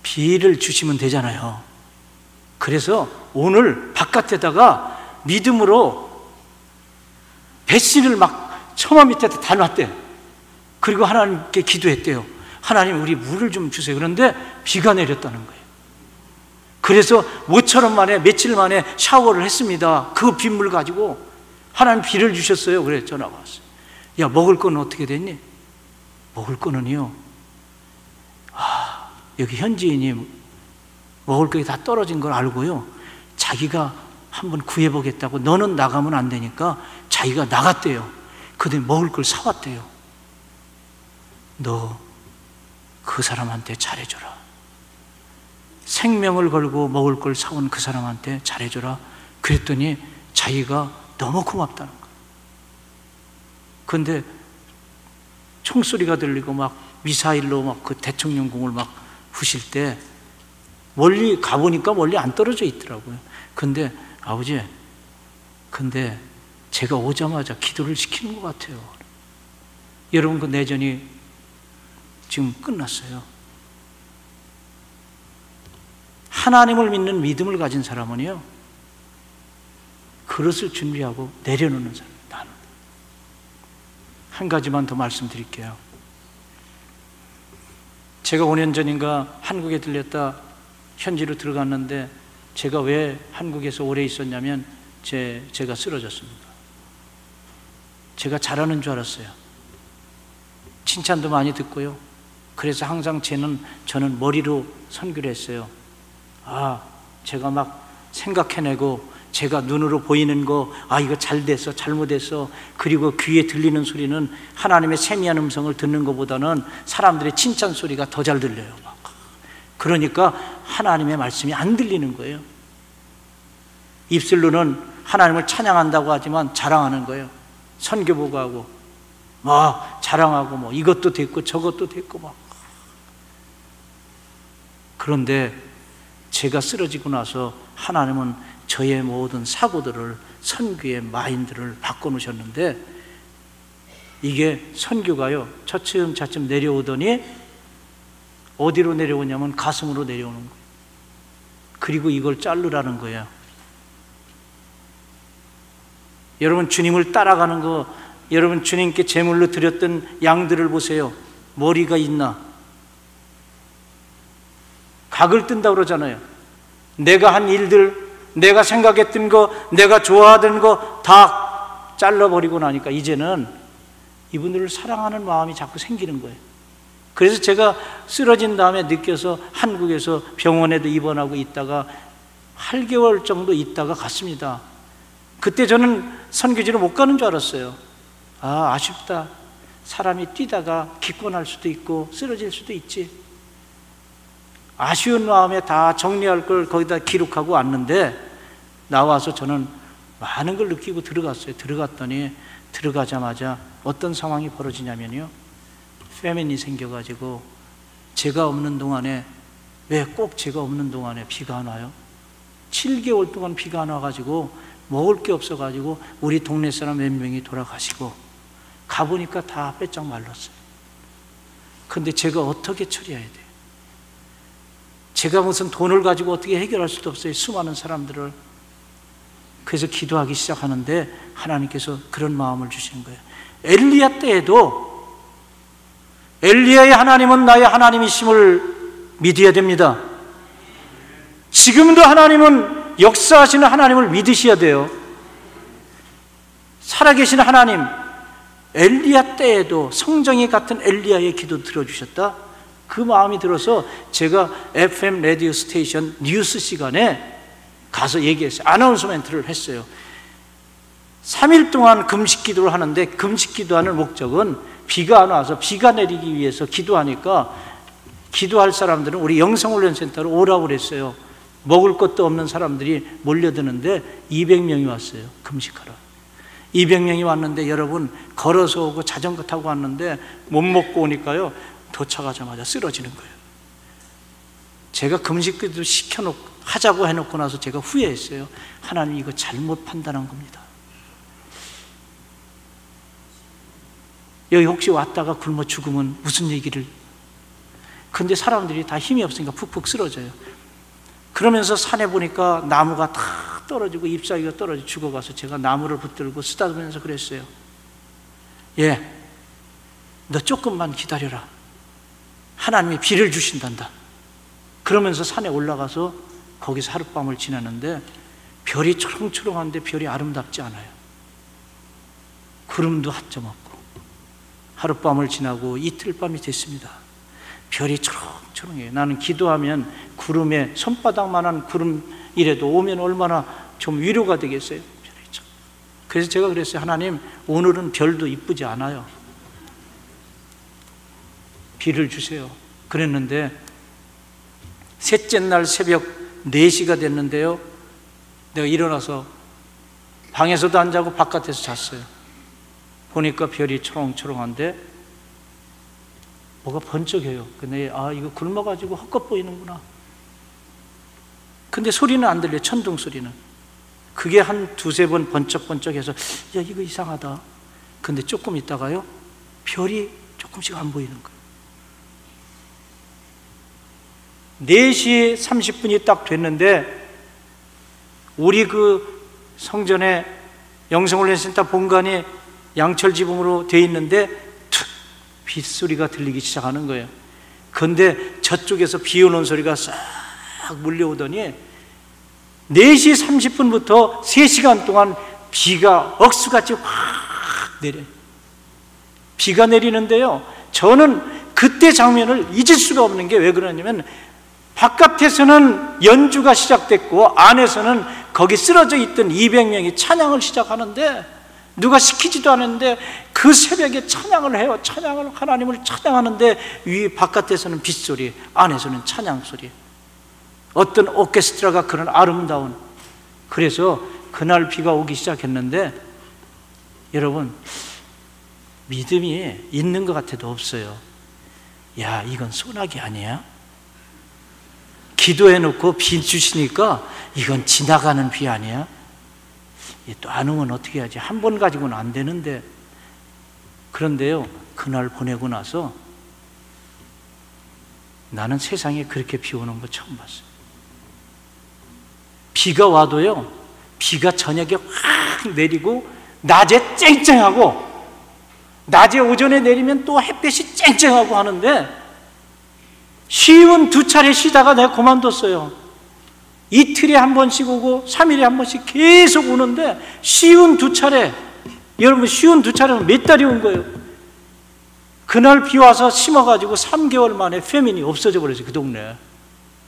비를 주시면 되잖아요. 그래서 오늘 바깥에다가 믿음으로 배씨를 막 처마 밑에다 달았대요. 그리고 하나님께 기도했대요. 하나님, 우리 물을 좀 주세요. 그런데 비가 내렸다는 거예요. 그래서 모처럼 만에, 며칠 만에 샤워를 했습니다. 그 빗물 가지고 하나님 비를 주셨어요. 그래, 전화가 왔어요. 야, 먹을 거는 어떻게 됐니? 먹을 거는요, 여기 현지인이 먹을 거기 다 떨어진 걸 알고요, 자기가 한번 구해보겠다고, 너는 나가면 안 되니까 자기가 나갔대요. 그때 먹을 걸 사왔대요. 너 그 사람한테 잘해줘라. 생명을 걸고 먹을 걸 사온 그 사람한테 잘해줘라. 그랬더니 자기가 너무 고맙다는 거예요. 그런데 총소리가 들리고 막 미사일로 막 그 대통령궁을 막 부실 때 멀리 가보니까 멀리 안 떨어져 있더라고요. 근데 아버지, 근데 제가 오자마자 기도를 시키는 것 같아요. 여러분, 그 내전이 지금 끝났어요. 하나님을 믿는 믿음을 가진 사람은요, 그릇을 준비하고 내려놓는 사람. 나는 한 가지만 더 말씀드릴게요. 제가 5년 전인가 한국에 들렸다 현지로 들어갔는데, 제가 왜 한국에서 오래 있었냐면 제가 쓰러졌습니다. 제가 잘하는 줄 알았어요. 칭찬도 많이 듣고요. 그래서 항상 저는 머리로 선교를 했어요. 제가 막 생각해내고, 제가 눈으로 보이는 거, 이거 잘 됐어, 잘못했어. 그리고 귀에 들리는 소리는 하나님의 세미한 음성을 듣는 것보다는 사람들의 칭찬 소리가 더 잘 들려요. 그러니까 하나님의 말씀이 안 들리는 거예요. 입술로는 하나님을 찬양한다고 하지만 자랑하는 거예요. 선교 보고 하고, 자랑하고, 이것도 됐고 저것도 됐고 그런데 제가 쓰러지고 나서 하나님은 저의 모든 사고들을, 선교의 마인드를 바꿔놓으셨는데, 이게 선교가요, 차츰차츰 내려오더니 어디로 내려오냐면 가슴으로 내려오는 거예요. 그리고 이걸 자르라는 거예요. 여러분, 주님을 따라가는 거, 여러분 주님께 제물로 드렸던 양들을 보세요. 머리가 있나? 각을 뜬다고 그러잖아요. 내가 한 일들, 내가 생각했던 거, 내가 좋아하던 거 다 잘라버리고 나니까 이제는 이분들을 사랑하는 마음이 자꾸 생기는 거예요. 그래서 제가 쓰러진 다음에 느껴서 한국에서 병원에도 입원하고 있다가 8개월 정도 있다가 갔습니다. 그때 저는 선교지로 못 가는 줄 알았어요. 아쉽다. 사람이 뛰다가 기권할 수도 있고 쓰러질 수도 있지. 아쉬운 마음에 다 정리할 걸 거기다 기록하고 왔는데, 나와서 저는 많은 걸 느끼고 들어갔어요. 들어갔더니 들어가자마자 어떤 상황이 벌어지냐면요, 페민이 생겨가지고, 제가 없는 동안에, 왜 꼭 제가 없는 동안에 비가 안 와요? 7개월 동안 비가 안 와가지고 먹을 게 없어가지고 우리 동네 사람 몇 명이 돌아가시고, 가보니까 다 빼짝 말랐어요. 근데 제가 어떻게 처리해야 돼요? 제가 무슨 돈을 가지고 어떻게 해결할 수도 없어요. 수많은 사람들을. 그래서 기도하기 시작하는데 하나님께서 그런 마음을 주시는 거예요. 엘리야 때에도 엘리야의 하나님은 나의 하나님이심을 믿어야 됩니다. 지금도 하나님은 역사하시는 하나님을 믿으셔야 돼요. 살아계신 하나님, 엘리야 때에도 성정이 같은 엘리야의 기도 들어주셨다. 그 마음이 들어서 제가 FM 라디오 스테이션 뉴스 시간에 가서 얘기했어요. 아나운서 멘트를 했어요. 3일 동안 금식 기도를 하는데, 금식 기도하는 목적은 비가 안 와서 비가 내리기 위해서 기도하니까 기도할 사람들은 우리 영성훈련센터로 오라고 그랬어요. 먹을 것도 없는 사람들이 몰려드는데 200명이 왔어요. 금식하러. 200명이 왔는데 여러분, 걸어서 오고 자전거 타고 왔는데 못 먹고 오니까요, 도착하자마자 쓰러지는 거예요. 제가 금식 기도 하자고 해놓고 나서 제가 후회했어요. 하나님, 이거 잘못 판단한 겁니다. 여기 혹시 왔다가 굶어 죽으면 무슨 얘기를. 근데 사람들이 다 힘이 없으니까 푹푹 쓰러져요. 그러면서 산에 보니까 나무가 다 떨어지고 잎사귀가 떨어져 죽어가서 제가 나무를 붙들고 쓰다듬으면서 그랬어요. 예, 너 조금만 기다려라. 하나님이 비를 주신단다. 그러면서 산에 올라가서 거기서 하룻밤을 지내는데 별이 초롱초롱한데 별이 아름답지 않아요. 구름도 하점 없고. 하룻밤을 지나고 이틀밤이 됐습니다. 별이 초롱초롱해요. 나는 기도하면 구름에 손바닥만한 구름이라도 오면 얼마나 좀 위로가 되겠어요. 그래서 제가 그랬어요. 하나님, 오늘은 별도 이쁘지 않아요. 비를 주세요. 그랬는데 셋째 날 새벽 4시가 됐는데요, 내가 일어나서 방에서도 안 자고 바깥에서 잤어요. 보니까 별이 초롱초롱한데 뭐가 번쩍해요. 근데 이거 굶어가지고 헛것 보이는구나. 근데 소리는 안 들려요. 천둥 소리는. 그게 한 2-3번 번쩍번쩍해서 야, 이거 이상하다. 근데 조금 있다가요, 별이 조금씩 안 보이는 거예요. 4시 30분이 딱 됐는데 우리 그 성전에 영성훈련센터 본관이 양철 지붕으로 되어 있는데 툭 빗소리가 들리기 시작하는 거예요. 그런데 저쪽에서 비 오는 소리가 싹 물려오더니 4시 30분부터 3시간 동안 비가 억수같이 확 내려요. 비가 내리는데요, 저는 그때 장면을 잊을 수가 없는 게 왜 그러냐면, 바깥에서는 연주가 시작됐고 안에서는 거기 쓰러져 있던 200명이 찬양을 시작하는데, 누가 시키지도 않았는데 그 새벽에 찬양을 해요. 찬양을, 하나님을 찬양하는데 위 바깥에서는 빗소리, 안에서는 찬양소리. 어떤 오케스트라가 그런 아름다운. 그래서 그날 비가 오기 시작했는데 여러분, 믿음이 있는 것 같아도 없어요. 야, 이건 소나기 아니야? 기도해놓고 비 주시니까 이건 지나가는 비 아니야? 또 안 오면 어떻게 하지? 한 번 가지고는 안 되는데. 그런데요, 그날 보내고 나서 나는 세상에 그렇게 비 오는 거 처음 봤어요. 비가 와도요, 비가 저녁에 확 내리고 낮에 쨍쨍하고, 낮에 오전에 내리면 또 햇볕이 쨍쨍하고 하는데, 쉬운 2차례 쉬다가 내가 그만뒀어요. 이틀에 한 번씩 오고 3일에 한 번씩 계속 오는데, 쉬운 2차례, 여러분 쉬운 2차례면 몇 달이 온 거예요. 그날 비 와서 심어가지고 3개월 만에 페민이 없어져 버렸어요, 그 동네에.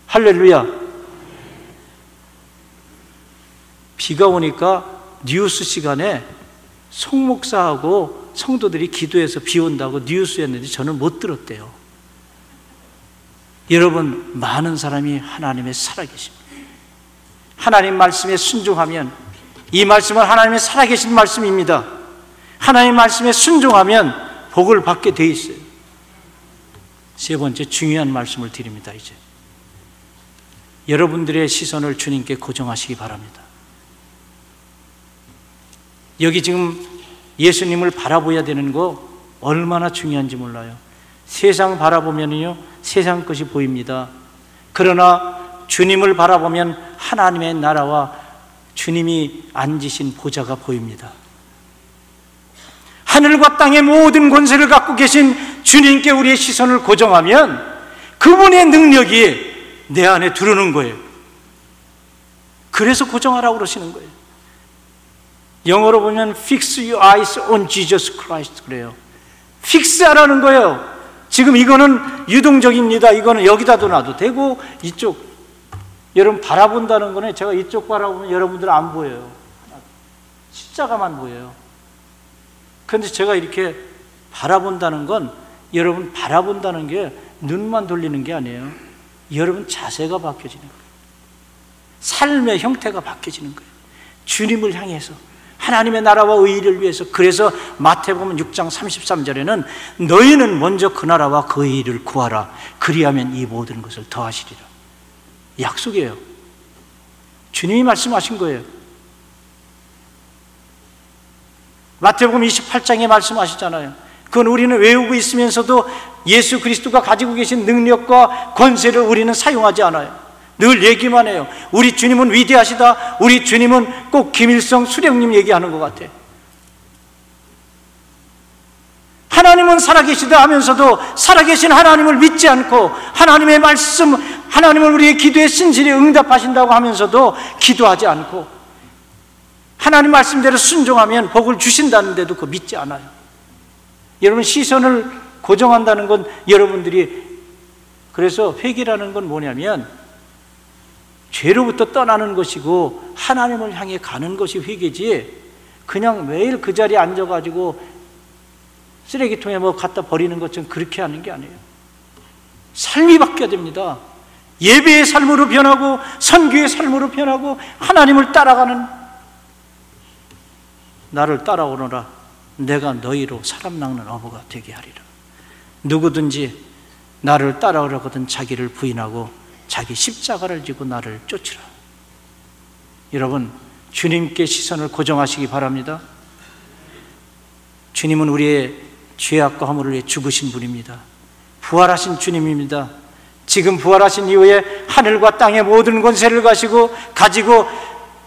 할렐루야. 비가 오니까 뉴스 시간에 송 목사하고 성도들이 기도해서 비 온다고 뉴스였는데 저는 못 들었대요. 여러분, 많은 사람이 하나님의 살아계십니다. 하나님 말씀에 순종하면, 이 말씀은 하나님의 살아계신 말씀입니다. 하나님 말씀에 순종하면 복을 받게 돼 있어요. 세 번째 중요한 말씀을 드립니다. 이제 여러분들의 시선을 주님께 고정하시기 바랍니다. 여기 지금 예수님을 바라보아야 되는 거 얼마나 중요한지 몰라요. 세상 바라보면요, 세상 것이 보입니다. 그러나 주님을 바라보면 하나님의 나라와 주님이 앉으신 보좌가 보입니다. 하늘과 땅의 모든 권세를 갖고 계신 주님께 우리의 시선을 고정하면 그분의 능력이 내 안에 들어오는 거예요. 그래서 고정하라고 그러시는 거예요. 영어로 보면 Fix your eyes on Jesus Christ 그래요. 픽스하라는 거예요. 지금 이거는 유동적입니다. 이거는 여기다 놔도 되고 이쪽 여러분 바라본다는 거는 제가 이쪽 바라보면 여러분들 안 보여요. 십자가만 보여요. 그런데 제가 이렇게 바라본다는 건 여러분 바라본다는 게 눈만 돌리는 게 아니에요. 여러분 자세가 바뀌어지는 거예요. 삶의 형태가 바뀌어지는 거예요. 주님을 향해서 하나님의 나라와 의의를 위해서. 그래서 마태복음 6장 33절에는 너희는 먼저 그 나라와 그 의의를 구하라. 그리하면 이 모든 것을 더하시리라. 약속이에요. 주님이 말씀하신 거예요. 마태복음 28장에 말씀하시잖아요. 그건 우리는 외우고 있으면서도 예수 그리스도가 가지고 계신 능력과 권세를 우리는 사용하지 않아요. 늘 얘기만 해요. 우리 주님은 위대하시다. 우리 주님은 꼭 김일성 수령님 얘기하는 것 같아. 하나님은 살아계시다 하면서도 살아계신 하나님을 믿지 않고 하나님의 말씀, 하나님은 우리의 기도에 신실히 응답하신다고 하면서도 기도하지 않고 하나님 말씀대로 순종하면 복을 주신다는데도 그거 믿지 않아요. 여러분 시선을 고정한다는 건 여러분들이, 그래서 회개라는 건 뭐냐면 죄로부터 떠나는 것이고 하나님을 향해 가는 것이 회개지, 그냥 매일 그 자리에 앉아가지고 쓰레기통에 뭐 갖다 버리는 것처럼 그렇게 하는 게 아니에요. 삶이 바뀌어야 됩니다. 예배의 삶으로 변하고 선교의 삶으로 변하고 하나님을 따라가는, 나를 따라오너라 내가 너희로 사람 낚는 어부가 되게 하리라. 누구든지 나를 따라오려거든 자기를 부인하고 자기 십자가를 지고 나를 쫓으라. 여러분 주님께 시선을 고정하시기 바랍니다. 주님은 우리의 죄악과 허물을 위해 죽으신 분입니다. 부활하신 주님입니다. 지금 부활하신 이후에 하늘과 땅의 모든 권세를 가지고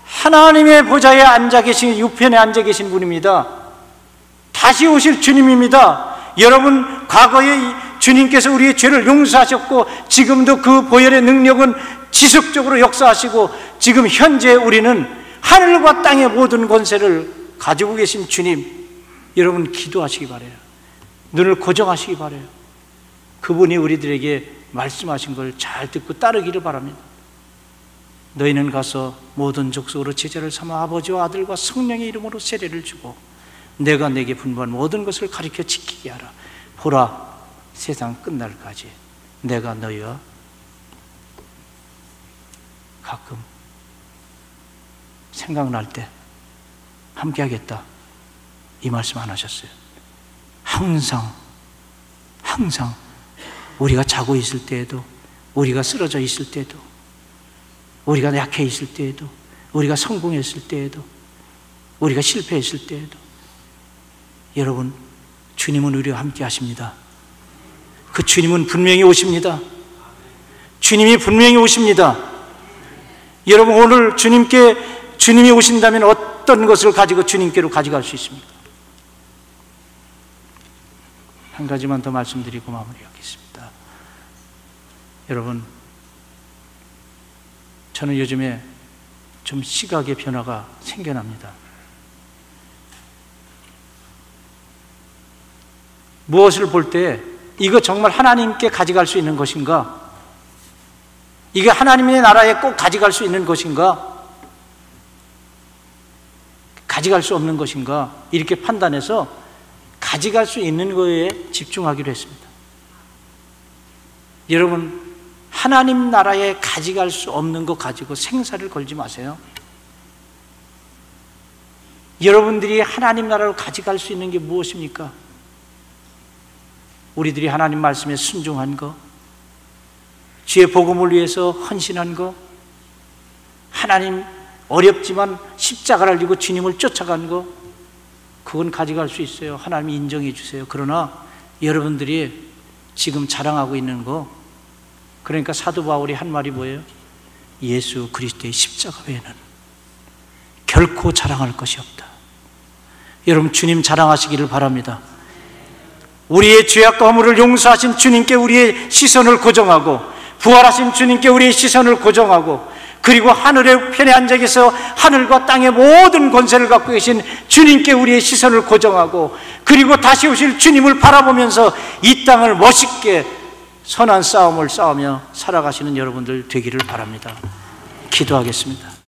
하나님의 보좌에 앉아 계신, 우편에 앉아 계신 분입니다. 다시 오실 주님입니다. 여러분 과거에 주님께서 우리의 죄를 용서하셨고 지금도 그 보혈의 능력은 지속적으로 역사하시고 지금 현재 우리는 하늘과 땅의 모든 권세를 가지고 계신 주님, 여러분 기도하시기 바라요. 눈을 고정하시기 바라요. 그분이 우리들에게 말씀하신 걸 잘 듣고 따르기를 바랍니다. 너희는 가서 모든 족속으로 제자를 삼아 아버지와 아들과 성령의 이름으로 세례를 주고 내가 내게 분부한 모든 것을 가르쳐 지키게 하라. 보라, 세상 끝날까지 내가 너희와 가끔 생각날 때 함께 하겠다, 이 말씀 안 하셨어요? 항상 우리가 자고 있을 때에도, 우리가 쓰러져 있을 때에도, 우리가 약해 있을 때에도, 우리가 성공했을 때에도, 우리가 실패했을 때에도, 여러분 주님은 우리와 함께 하십니다. 그 주님은 분명히 오십니다. 주님이 분명히 오십니다. 여러분 오늘 주님이 오신다면 어떤 것을 가지고 주님께로 가져갈 수 있습니까? 한 가지만 더 말씀드리고 마무리하겠습니다. 여러분 저는 요즘에 좀 시각의 변화가 생겨납니다. 무엇을 볼 때 이거 정말 하나님께 가져갈 수 있는 것인가? 이게 하나님의 나라에 꼭 가져갈 수 있는 것인가? 가져갈 수 없는 것인가? 이렇게 판단해서 가져갈 수 있는 거에 집중하기로 했습니다. 여러분 하나님 나라에 가져갈 수 없는 거 가지고 생사를 걸지 마세요. 여러분들이 하나님 나라로 가져갈 수 있는 게 무엇입니까? 우리들이 하나님 말씀에 순종한 거, 주의 복음을 위해서 헌신한 거, 하나님 어렵지만 십자가를 지고 주님을 쫓아간 거, 그건 가져갈 수 있어요. 하나님이 인정해 주세요. 그러나 여러분들이 지금 자랑하고 있는 거, 그러니까 사도 바울이 한 말이 뭐예요? 예수 그리스도의 십자가 외에는 결코 자랑할 것이 없다. 여러분 주님 자랑하시기를 바랍니다. 우리의 죄악과 허물을 용서하신 주님께 우리의 시선을 고정하고, 부활하신 주님께 우리의 시선을 고정하고, 그리고 하늘의 편에 앉아 계셔 하늘과 땅의 모든 권세를 갖고 계신 주님께 우리의 시선을 고정하고, 그리고 다시 오실 주님을 바라보면서 이 땅을 멋있게 선한 싸움을 싸우며 살아가시는 여러분들 되기를 바랍니다. 기도하겠습니다.